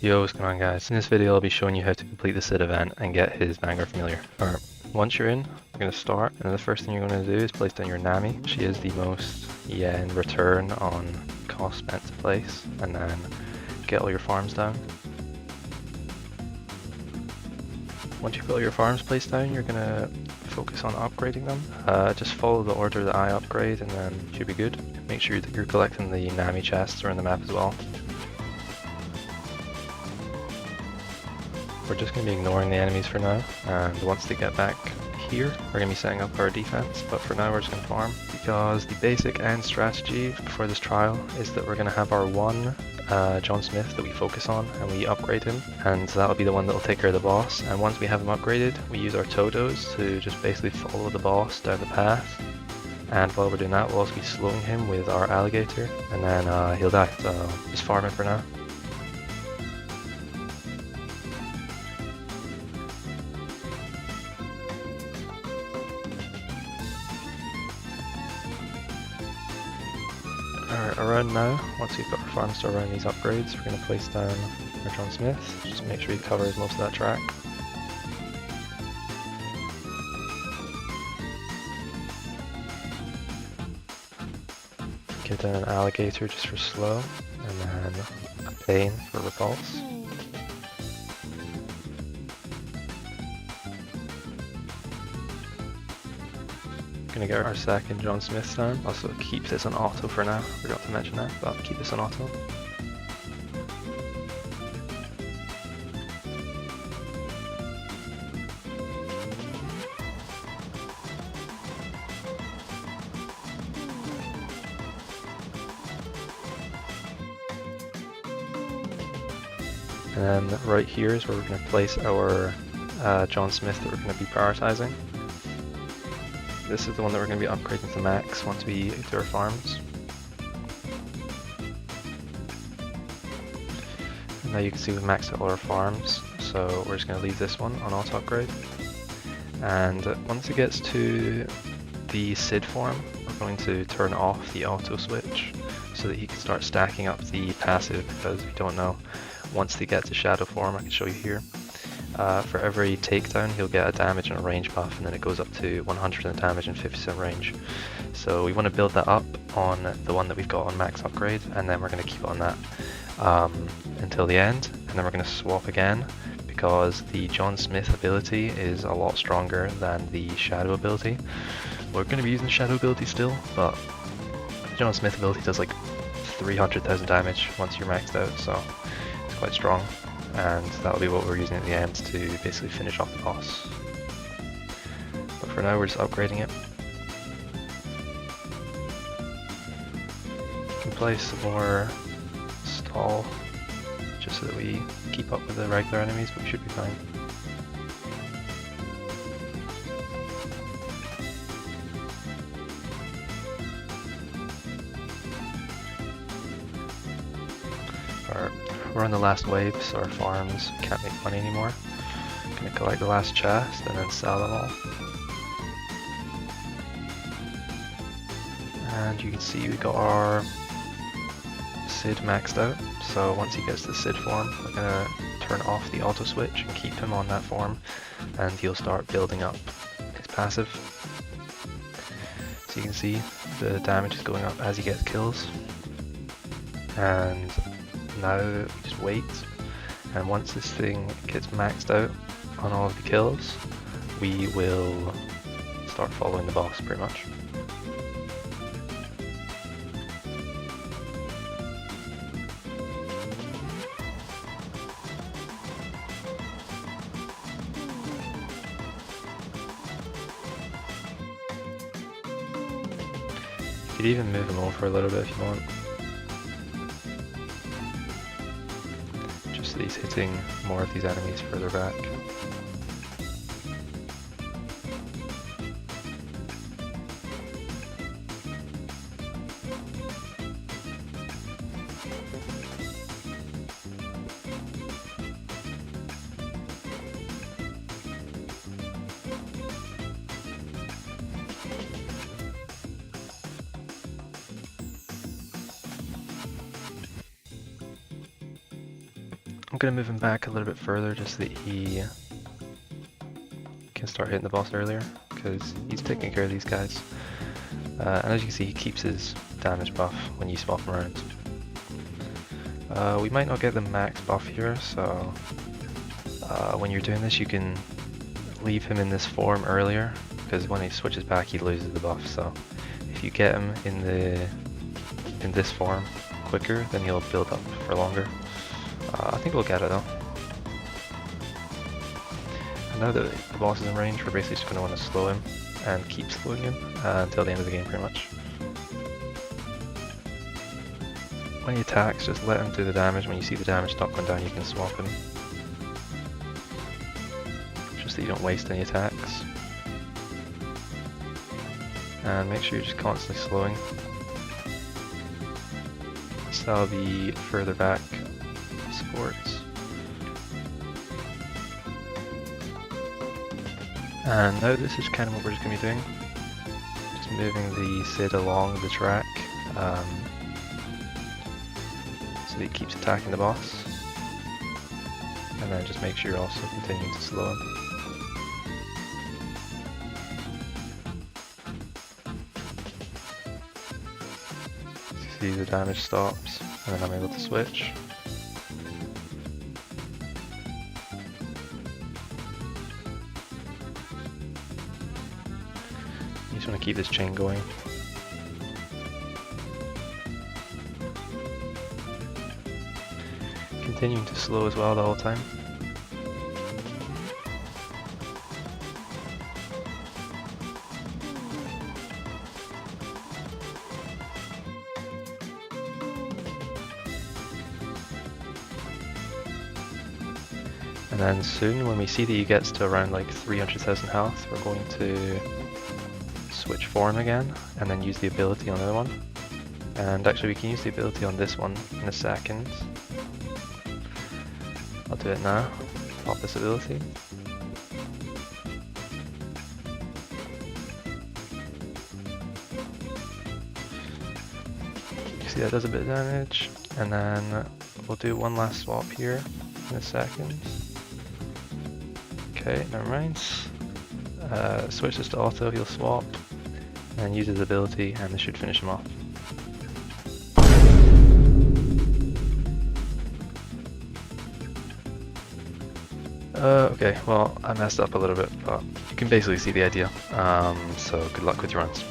Yo, what's going on guys? In this video I'll be showing you how to complete the Sid event and get his Vanguard familiar. Alright, once you're in, you're going to start, and the first thing you're going to do is place down your Nami. She is the most yen return on cost spent to place, and then get all your farms down. Once you've got all your farms placed down, you're going to focus on upgrading them. Just follow the order that I upgrade and then you should be good. Make sure that you're collecting the Nami chests around the map as well. We're just going to be ignoring the enemies for now, and once they get back here, we're going to be setting up our defense, but for now we're just going to farm, because the basic end strategy for this trial is that we're going to have our one John Smith that we focus on, and we upgrade him, and that'll be the one that will take care of the boss, and once we have him upgraded, we use our Todos to just basically follow the boss down the path, and while we're doing that, we'll also be slowing him with our alligator, and then he'll die, so just farm it for now. Alright, around now, once we've got our farms to around these upgrades, we're going to place down our John Smith, just make sure he covers most of that track. Give down an alligator just for slow, and then a pain for repulse. Gonna get our second John Smith down. Also keep this on auto for now. Forgot to mention that, but keep this on auto. And then right here is where we're going to place our John Smith that we're going to be prioritizing. This is the one that we're going to be upgrading to max once we do our farms. And now you can see we've maxed out all our farms, so we're just going to leave this one on auto upgrade. And once it gets to the Sid form, we're going to turn off the auto switch so that he can start stacking up the passive, because we don't know. Once they get to shadow form, I can show you here. For every takedown, he'll get a damage and a range buff, and then it goes up to 100% damage and 50% range. So we want to build that up on the one that we've got on max upgrade, and then we're going to keep on that until the end, and then we're going to swap again, because the John Smith ability is a lot stronger than the Shadow ability. We're going to be using the Shadow ability still, but the John Smith ability does like 300,000 damage once you're maxed out, so it's quite strong. And that'll be what we're using at the end to basically finish off the boss. But for now we're just upgrading it. You can place some more stall just so that we keep up with the regular enemies, but we should be fine. We're on the last wave, so our farms can't make money anymore. Gonna collect the last chest and then sell them all. And you can see we got our Sid maxed out, so once he gets to the Sid form, we're gonna turn off the auto switch and keep him on that form, and he'll start building up his passive. So you can see the damage is going up as he gets kills. And now we just wait, and once this thing gets maxed out on all of the kills, we will start following the boss pretty much. You could even move him over a little bit if you want. So he's hitting more of these enemies further back. I'm going to move him back a little bit further just so that he can start hitting the boss earlier, because he's taking care of these guys. And as you can see, he keeps his damage buff when you swap him around. We might not get the max buff here, so when you're doing this you can leave him in this form earlier, because when he switches back he loses the buff. So if you get him in this form quicker, then he'll build up for longer. I think we'll get it though. And now that the boss is in range, we're basically just going to want to slow him and keep slowing him until the end of the game pretty much. When he attacks, just let him do the damage. When you see the damage stop going down, you can swap him. Just so you don't waste any attacks. And make sure you're just constantly slowing. So that'll be further back supports. And now this is kind of what we're just going to be doing. Just moving the Cid along the track. So that he keeps attacking the boss. And then just make sure you're also continuing to slow him. See the damage stops, and then I'm able to switch. You just want to keep this chain going. Continuing to slow as well the whole time. And then soon, when we see that he gets to around like 300,000 health, we're going to switch form again, and then use the ability on the other one. And actually we can use the ability on this one in a second. I'll do it now. Pop this ability. You see that does a bit of damage, and then we'll do one last swap here in a second. Okay, never mind. Switch this to auto, he'll swap, and use his ability, and this should finish him off. Okay, well, I messed up a little bit, but you can basically see the idea. So good luck with your runs.